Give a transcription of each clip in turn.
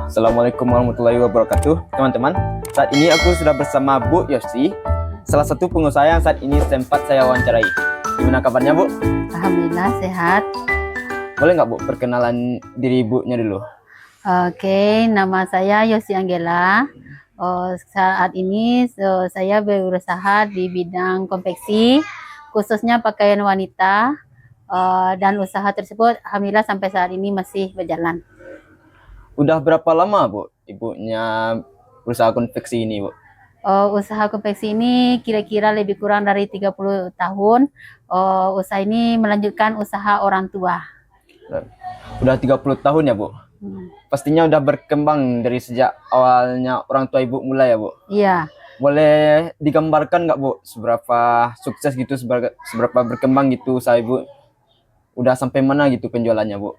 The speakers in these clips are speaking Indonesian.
Assalamualaikum warahmatullahi wabarakatuh, teman-teman. Saat ini aku sudah bersama Bu Yosi, salah satu pengusaha yang saat ini sempat saya wawancarai. Gimana kabarnya, Bu? Alhamdulillah sehat. Boleh nggak, Bu, perkenalan diri Bu-nya dulu? Oke, nama saya Yosi Anggela. Saat ini saya berusaha di bidang konveksi, khususnya pakaian wanita. Dan usaha tersebut alhamdulillah sampai saat ini masih berjalan. Udah berapa lama, Bu, ibunya berusaha konveksi ini, Bu? Usaha konveksi ini kira-kira lebih kurang dari 30 tahun. Usaha ini melanjutkan usaha orang tua. Udah 30 tahun ya, Bu? Pastinya udah berkembang dari sejak awalnya orang tua Ibu mulai ya, Bu? Iya. Boleh digambarkan nggak, Bu, seberapa sukses gitu, seberapa berkembang gitu usaha Ibu? Udah sampai mana gitu penjualannya, Bu?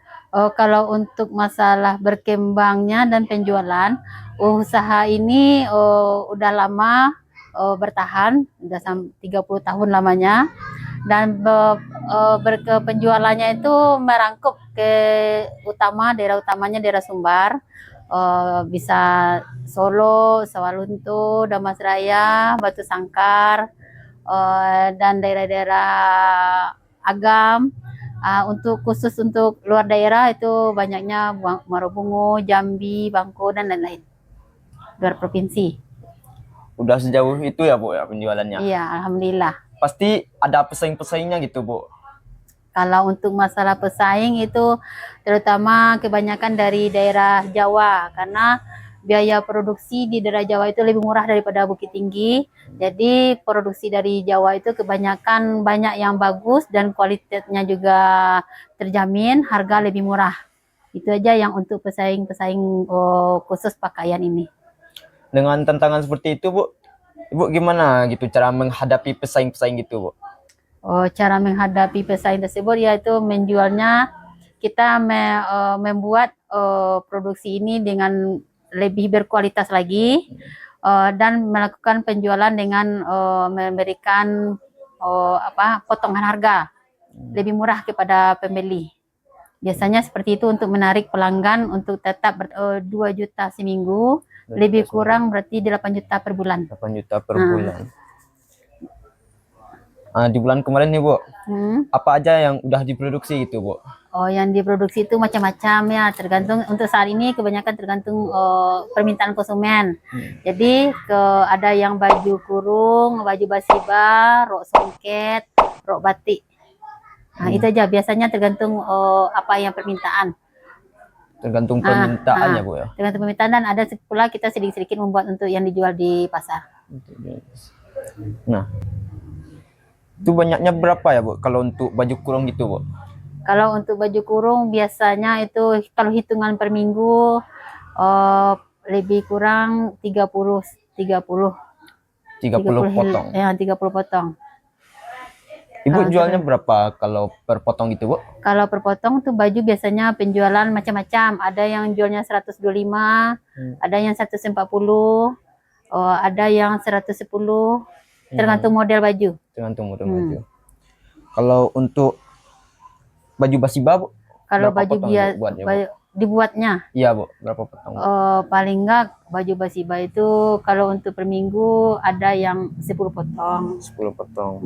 Kalau untuk masalah berkembangnya dan penjualan, usaha ini udah lama bertahan, udah 30 tahun lamanya, dan penjualannya itu merangkup ke daerah utamanya daerah Sumbar, bisa Solo, Sawalunto, Damasraya, Batu Sangkar, dan daerah-daerah Agam. Khusus untuk luar daerah itu banyaknya Marobungo, Jambi, Bangko, dan lain-lain. Luar provinsi. Udah sejauh itu ya, Bu, ya penjualannya? Iya, alhamdulillah. Pasti ada pesaing-pesaingnya gitu, Bu? Kalau untuk masalah pesaing itu terutama kebanyakan dari daerah Jawa, karena biaya produksi di daerah Jawa itu lebih murah daripada Bukit Tinggi. Jadi produksi dari Jawa itu kebanyakan banyak yang bagus dan kualitasnya juga terjamin, harga lebih murah. Itu aja yang untuk pesaing-pesaing khusus pakaian ini. Dengan tantangan seperti itu, Bu, Ibu gimana gitu cara menghadapi pesaing-pesaing gitu, Bu? Cara menghadapi pesaing tersebut yaitu menjualnya, kita membuat produksi ini dengan lebih berkualitas lagi, dan melakukan penjualan dengan memberikan potongan harga lebih murah kepada pembeli. Biasanya seperti itu untuk menarik pelanggan untuk tetap 2 juta seminggu, lebih kurang berarti 8 juta per bulan. 8 juta per bulan. Di bulan kemarin nih, Bu, apa aja yang udah diproduksi gitu, Bu? Yang diproduksi itu macam-macam ya, tergantung. Untuk saat ini kebanyakan tergantung permintaan konsumen. Jadi ada yang baju kurung, baju basiba, rok songket, rok batik. Nah, itu aja biasanya tergantung apa yang permintaan. Tergantung permintaan ya, Bu, ya? Tergantung permintaan, dan ada pula kita sedikit-sedikit membuat untuk yang dijual di pasar. Nah, itu banyaknya berapa ya, Bu, kalau untuk baju kurung gitu, Bu? Kalau untuk baju kurung biasanya itu kalau hitungan per minggu lebih kurang 30 potong. Ya, 30 potong. Ibu jualnya berapa kalau per potong gitu, Bu? Kalau per potong tuh baju biasanya penjualan macam-macam. Ada yang jualnya 125, ada yang 140, ada yang 110, tergantung model baju. Tergantung model baju. Kalau untuk baju basiba, Bu? Kalau baju dibuatnya? Iya, Bu. Berapa potong? Paling enggak baju basiba itu kalau untuk per minggu ada yang 10 potong. 10 potong.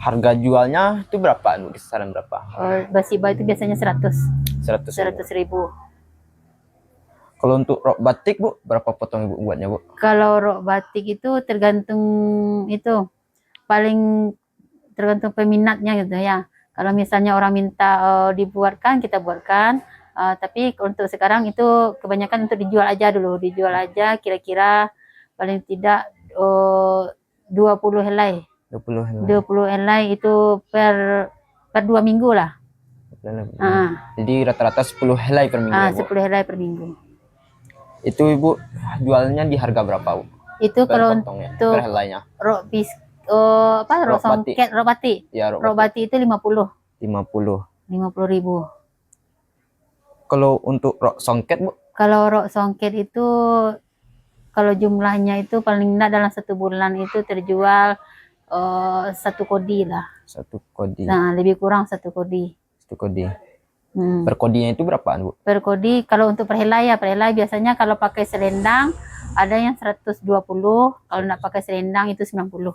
Harga jualnya itu berapa, Bu? Kisaran berapa? Basiba itu biasanya 100 ribu. Kalau untuk rok batik, Bu, berapa potong Ibu buatnya, Bu? Kalau rok batik itu tergantung paling tergantung peminatnya gitu ya. Kalau misalnya orang minta dibuatkan, kita buatkan. Tapi untuk sekarang itu kebanyakan untuk dijual aja dulu. Dijual aja kira-kira paling tidak 20 helai. 20 helai itu per 2 minggu lah. Jadi rata-rata 10 helai per minggu. 10 helai per minggu. Itu Ibu jualnya di harga berapa, Bu? Itu kalau untuk per helainya. Rok songket, rok batik. Ya, rok batik itu 50 ribu. Kalau untuk rok songket, Bu? Kalau rok songket itu kalau jumlahnya itu paling enggak dalam 1 bulan itu terjual 1 kodi lah. 1 kodi. Nah, lebih kurang 1 kodi. 1 kodi. Hmm. Per kodinya itu berapaan, Bu? Per kodi kalau untuk per helai ya, per helai biasanya kalau pakai selendang ada yang 120, kalau nggak pakai selendang itu 90.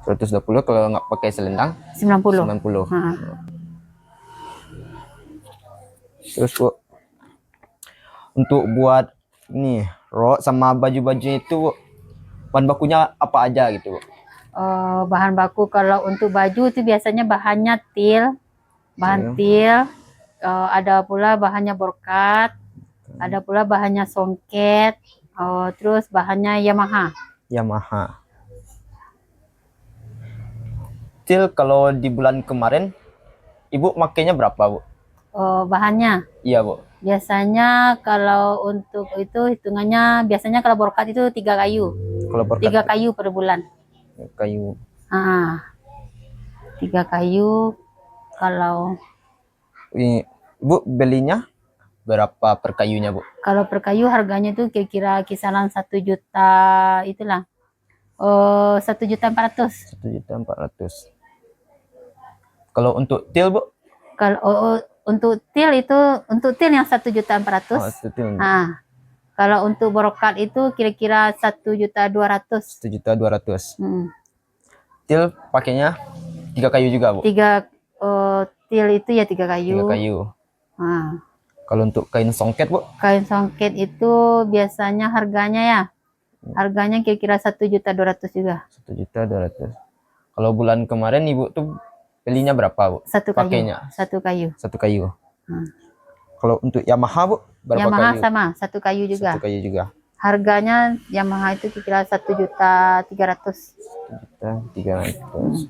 120 kalau nggak pakai selendang 90. 90. Heeh. Terus, Bu, untuk buat ini rok sama baju-bajunya itu, Bu, bahan bakunya apa aja gitu, Bu? Bahan baku kalau untuk baju itu biasanya bahannya bahan til, ada pula bahannya brokat, ada pula bahannya songket, terus bahannya Yamaha. Yamaha. Til kalau di bulan kemarin Ibu makainya berapa, Bu? Bahannya Iya, Bu. biasanya kalau untuk itu hitungannya biasanya kalau brokat itu 3 kayu. Kalau per 3 kayu per bulan. kayu. 3 kayu kalau Ini Ibu belinya berapa per kayunya, Bu? kalau per kayu harganya itu kira-kira kisaran 1 juta itulah. 1.400.000. 1.400.000. Kalau untuk til, Bu? Kalau untuk til itu untuk til yang 1.400.000. Oh, itu til. Kalau untuk brokat itu kira-kira 1.200.000. 1.200.000. Til Til pakainya 3 kayu juga, Bu? 3 til itu ya 3 kayu. 3 kayu. Kalau untuk kain songket, Bu? Kain songket itu biasanya harganya kira-kira 1.200.000 juga. 1.200.000. Kalau bulan kemarin Ibu tuh belinya berapa, Bu? 1 kayu. Pakainya 1 kayu. 1 kayu. Kalau untuk Yamaha, Bu, berapa Yamaha kayu? sama 1 kayu juga. 1 kayu juga. Harganya Yamaha itu kira-kira 1.300.000. 1.300.000.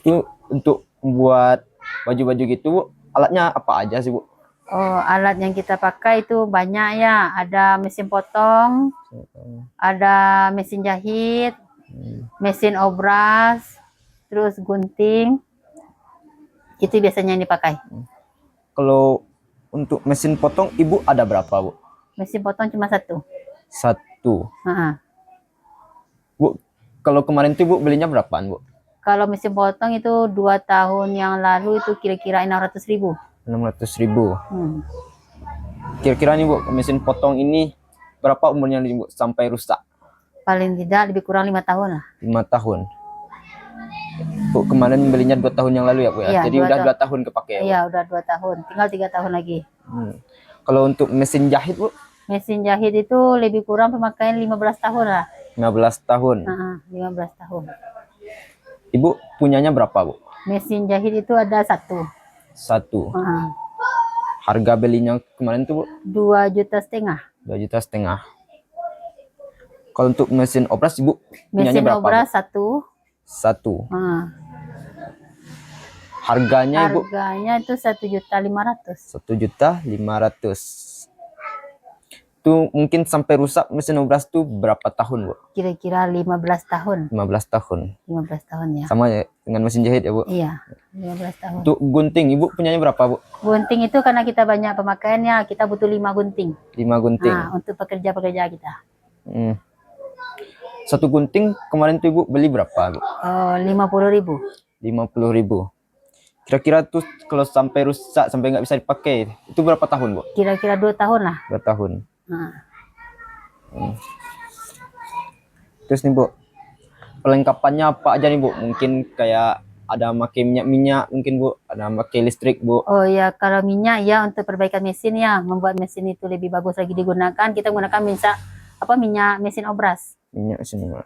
Itu untuk membuat baju-baju gitu, Bu, alatnya apa aja sih, Bu? Alat yang kita pakai itu banyak ya. Ada mesin potong, ada mesin jahit, mesin obras, terus gunting. Itu biasanya yang dipakai. Kalau untuk mesin potong Ibu ada berapa, Bu? Mesin potong cuma 1. 1. Bu, kalau kemarin tuh Bu belinya berapaan, Bu? Kalau mesin potong itu 2 tahun yang lalu itu kira-kira 600.000. 600.000. Kira-kira nih, Bu, mesin potong ini berapa umurnya nih, Bu, sampai rusak? Paling tidak lebih kurang 5 tahun lah. 5 tahun. Bu, kemarin belinya 2 tahun yang lalu ya, Bu ya? Iya, Jadi udah 2 tahun kepake ya, Bu? Iya, udah 2 tahun. Tinggal 3 tahun lagi. Kalau untuk mesin jahit, Bu? Mesin jahit itu lebih kurang pemakaian 15 tahun lah. 15 tahun. 15 tahun. Ibu punyanya berapa, Bu? Mesin jahit itu ada 1. 1. Harga belinya kemarin tuh, Bu? 2,5 juta. 2,5 juta. Kalau untuk mesin obras, Ibu punyanya Mesin berapa, obras Bu? 1. Harganya, Ibu? Harganya itu 1.500.000. 1.500.000. Itu mungkin sampai rusak mesin obras tuh berapa tahun, Bu? Kira-kira 15 tahun. 15 tahun. 15 tahun ya. Sama ya dengan mesin jahit ya, Bu? Iya, 15 tahun. Untuk gunting, Ibu punyanya berapa, Bu? Gunting itu karena kita banyak pemakaiannya, kita butuh 5 gunting. 5 gunting. Untuk pekerja-pekerja kita. 1 gunting kemarin tuh Ibu beli berapa, Bu? 50.000. 50.000. Kira-kira tuh kalau sampai rusak, sampai nggak bisa dipakai, itu berapa tahun, Bu? Kira-kira 2 tahun lah. 2 tahun. Terus nih, Bu, perlengkapannya apa aja nih, Bu? Mungkin kayak ada pakai minyak, mungkin, Bu, ada pakai listrik, Bu. Oh ya, kalau minyak ya untuk perbaikan mesin ya, membuat mesin itu lebih bagus lagi digunakan, kita menggunakan minyak mesin obras. Minyak mesin obras.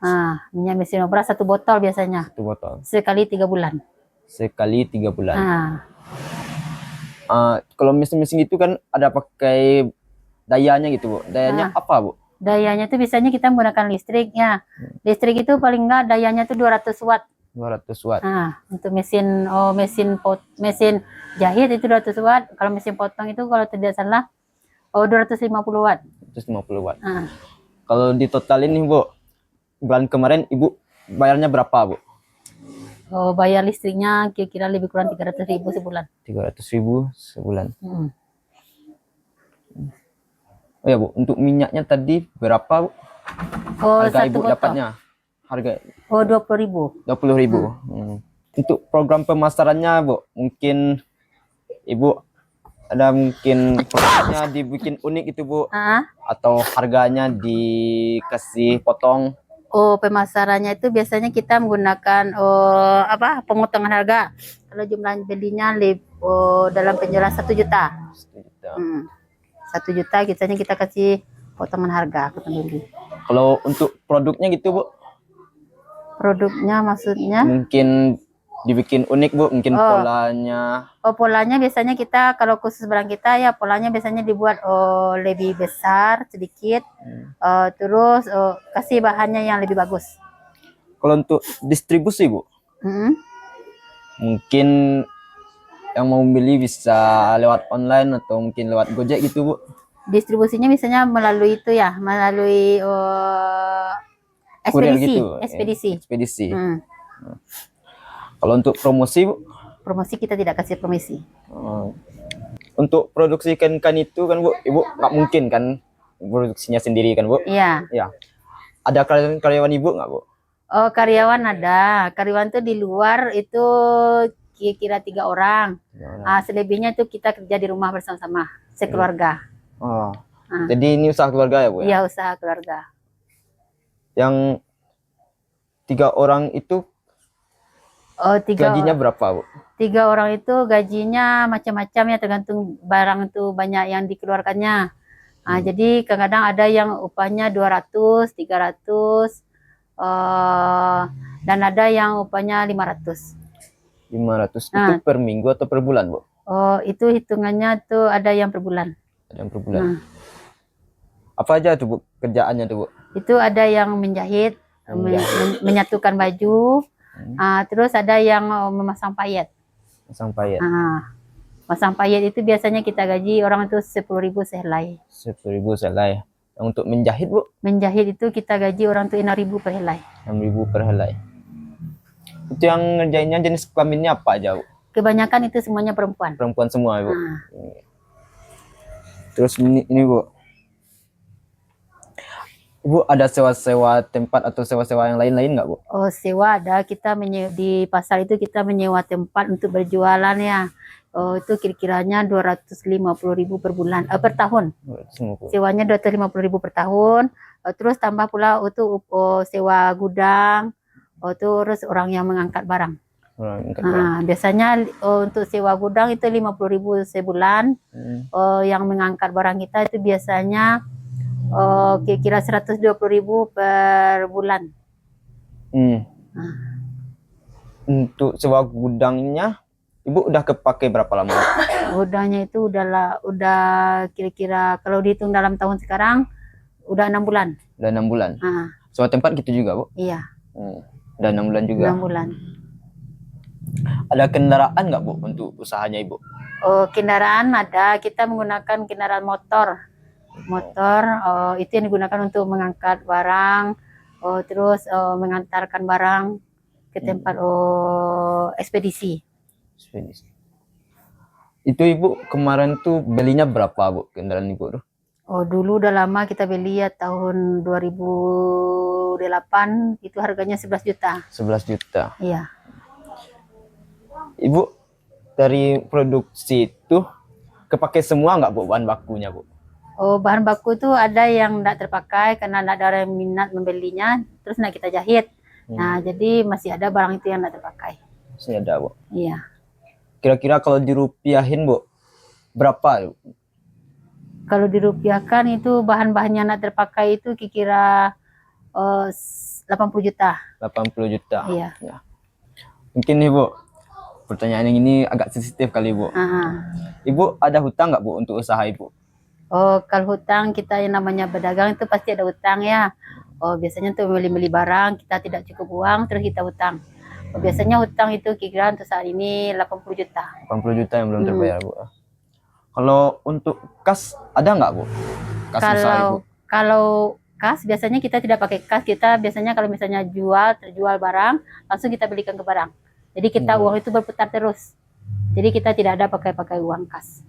Minyak mesin obras 1 botol biasanya. 1 botol. Sekali 3 bulan. Sekali 3 bulan. Kalau mesin-mesin itu kan ada pakai dayanya gitu, Bu. Dayanya apa, Bu? Dayanya itu biasanya kita menggunakan listrik ya. Listrik itu paling enggak dayanya itu 200 watt. 200 watt. Untuk mesin jahit itu 200 watt. Kalau mesin potong itu kalau tidak salah 250 watt. 250 watt. Kalau ditotalin nih, Bu, bulan kemarin Ibu bayarnya berapa, Bu? Bayar listriknya kira-kira lebih kurang 300.000 sebulan. 300.000 sebulan. Oh ya, Bu, untuk minyaknya tadi berapa, Bu? Harga Ibu dapatnya? Harga 20.000. 20.000. Untuk program pemasarannya, Bu, mungkin Ibu ada mungkin produknya dibikin unik itu Bu, Ah, atau harganya dikasih potong? oh, pemasarannya itu biasanya kita menggunakan apa pemotongan harga. Kalau jumlah belinya dalam penjualan 1 juta. 1 juta. 1 juta biasanya kita kasih potongan harga ke pembeli. Kalau untuk produknya gitu Bu, Produknya maksudnya? mungkin dibikin unik Bu, mungkin Oh. polanya. Oh, polanya biasanya kita kalau khusus barang kita ya polanya biasanya dibuat lebih besar sedikit. Terus kasih bahannya yang lebih bagus. Kalau untuk distribusi Bu, Mm-mm. mungkin yang mau beli bisa lewat online atau mungkin lewat Gojek gitu Bu. Distribusinya misalnya melalui itu ya, melalui Kurir ekspedisi, gitu. ekspedisi. Ekspedisi. Hmm. Kalau untuk promosi Bu, Promosi kita tidak kasih promosi. untuk produksi ikan itu kan Bu, Ibu nggak mungkin kan produksinya sendiri kan Bu? Iya. Ya. Ada karyawan Ibu nggak Bu? Oh, karyawan ada. Karyawan tuh di luar itu kira-kira 3 orang. Selebihnya itu kita kerja di rumah bersama-sama, sekeluarga. Oh. Jadi ini usaha keluarga ya Bu? Iya, usaha keluarga. Yang 3 orang itu gajinya berapa Bu? 3 orang itu gajinya macam-macam ya, tergantung barang itu banyak yang dikeluarkannya. Jadi kadang-kadang ada yang upahnya 200, 300, dan ada yang upahnya 500. 500 itu per minggu atau per bulan Bu? Oh, itu hitungannya tuh ada yang per bulan. Ada yang per bulan. Apa aja tuh Bu kerjaannya tuh Bu? Itu ada yang menjahit, menyatukan baju, terus ada yang memasang payet. Masang payet. Masang payet itu biasanya kita gaji orang itu 10.000 sehelai. 10.000 sehelai. Yang untuk menjahit Bu? Menjahit itu kita gaji orang itu 6.000 per helai. 6.000 per helai. Itu yang ngerjainnya jenis kelaminnya apa aja Bu? Kebanyakan itu semuanya perempuan. Perempuan semua Bu. Terus ini Bu, Ibu ada sewa-sewa tempat atau sewa-sewa yang lain-lain nggak Bu? Oh, sewa ada. Kita di pasar itu kita menyewa tempat untuk berjualan ya. Oh, itu kira-kiranya 250.000 per bulan, per tahun. Sewanya 250.000 per tahun. Terus tambah pula untuk sewa gudang. Terus orang yang mengangkat barang. Biasanya untuk sewa gudang itu 50.000 sebulan. Yang mengangkat barang kita itu biasanya kira-kira 120.000 per bulan. Untuk sewa gudangnya, Ibu udah kepake berapa lama? Gudangnya itu udah kira-kira kalau dihitung dalam tahun sekarang udah 6 bulan. Udah 6 bulan. Sewa tempat gitu juga Bu? Iya. Udah 6 bulan juga. 6 bulan. Ada kendaraan nggak Bu untuk usahanya Ibu? Oh, kendaraan ada. Kita menggunakan kendaraan motor. Itu yang digunakan untuk mengangkat barang, terus mengantarkan barang ke tempat ekspedisi. Itu Ibu kemarin tuh belinya berapa Bu kendaraan Ibu tuh? Oh, dulu udah lama kita beli ya, tahun 2008 itu harganya 11 juta. 11 juta. Iya. Ibu dari produksi itu kepake semua nggak Bu bahan bakunya Bu? Oh, bahan baku itu ada yang tidak terpakai karena tidak ada orang yang minat membelinya, terus kita jahit. Nah, jadi masih ada barang itu yang tidak terpakai. Masih ada Bu? Iya. Kira-kira kalau dirupiahin Bu, berapa Bu? Kalau dirupiahkan itu bahan-bahan yang tidak terpakai itu kira-kira 80 juta. 80 juta. Iya. Ya. Mungkin Ibu, pertanyaan yang ini agak sensitif kali Bu. Ibu ada hutang nggak Bu untuk usaha Ibu? Oh, kalau hutang kita yang namanya berdagang itu pasti ada hutang ya. Oh, biasanya untuk beli barang kita tidak cukup uang terus kita hutang. Biasanya hutang itu kira-kira untuk saat ini 80 juta. 80 juta yang belum terbayar Bu. Kalau untuk kas ada nggak Bu? Kas usaha Ibu? Kalau kas biasanya kita tidak pakai kas, kita biasanya kalau misalnya terjual barang langsung kita belikan ke barang. Jadi kita uang itu berputar terus. Jadi kita tidak ada pakai uang kas.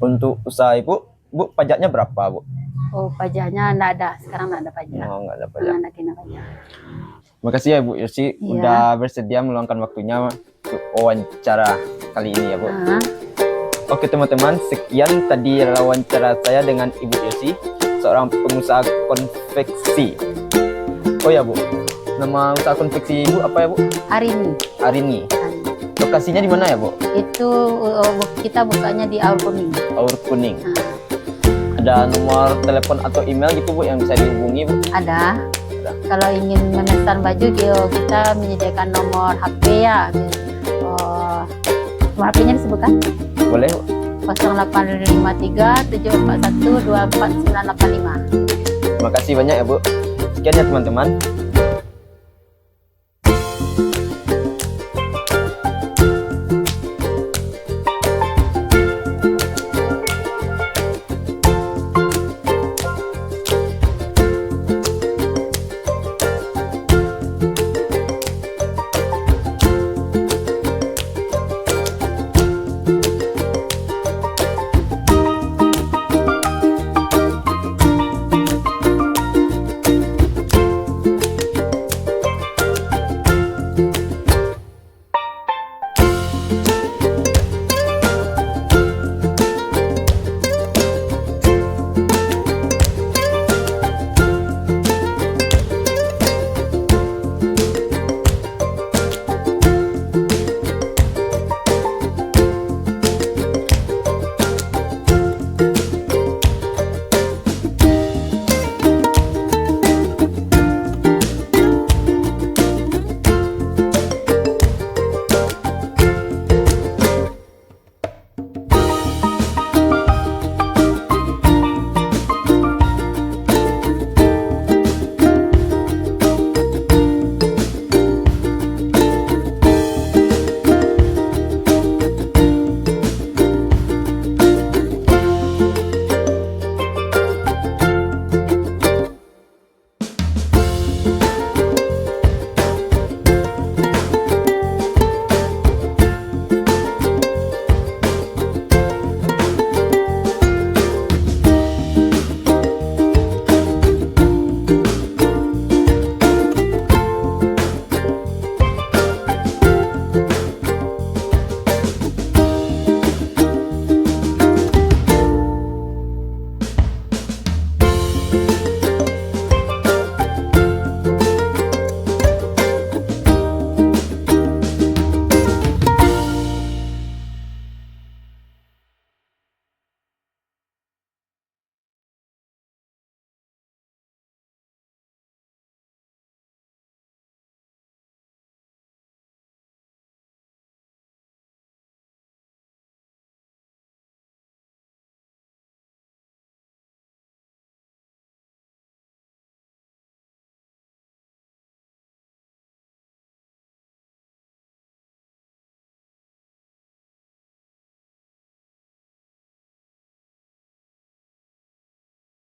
Untuk usaha Ibu, Bu pajaknya berapa Bu? Oh, pajaknya enggak ada. Sekarang enggak ada pajak. Oh, enggak ada pajak. Enggak ada pajak. Makasih ya Bu Yosi udah bersedia meluangkan waktunya wawancara kali ini ya Bu. Ah, Oke teman-teman, sekian tadi wawancara saya dengan Ibu Yosi, seorang pengusaha konveksi. Oh ya Bu, nama usaha konveksi Ibu apa ya Bu? Arini. Arini. Lokasinya di mana ya Bu? Itu kita bukanya di Aur Kuning. Aur Kuning. Ah, Ada nomor telepon atau email gitu Bu yang bisa dihubungi Bu? ada. Kalau ingin memesan baju, kita menyediakan nomor HP ya. Nomor HP-nya disebutkan Boleh Bu? 0853 741 24985. Terima kasih banyak ya Bu. Sekian ya teman-teman.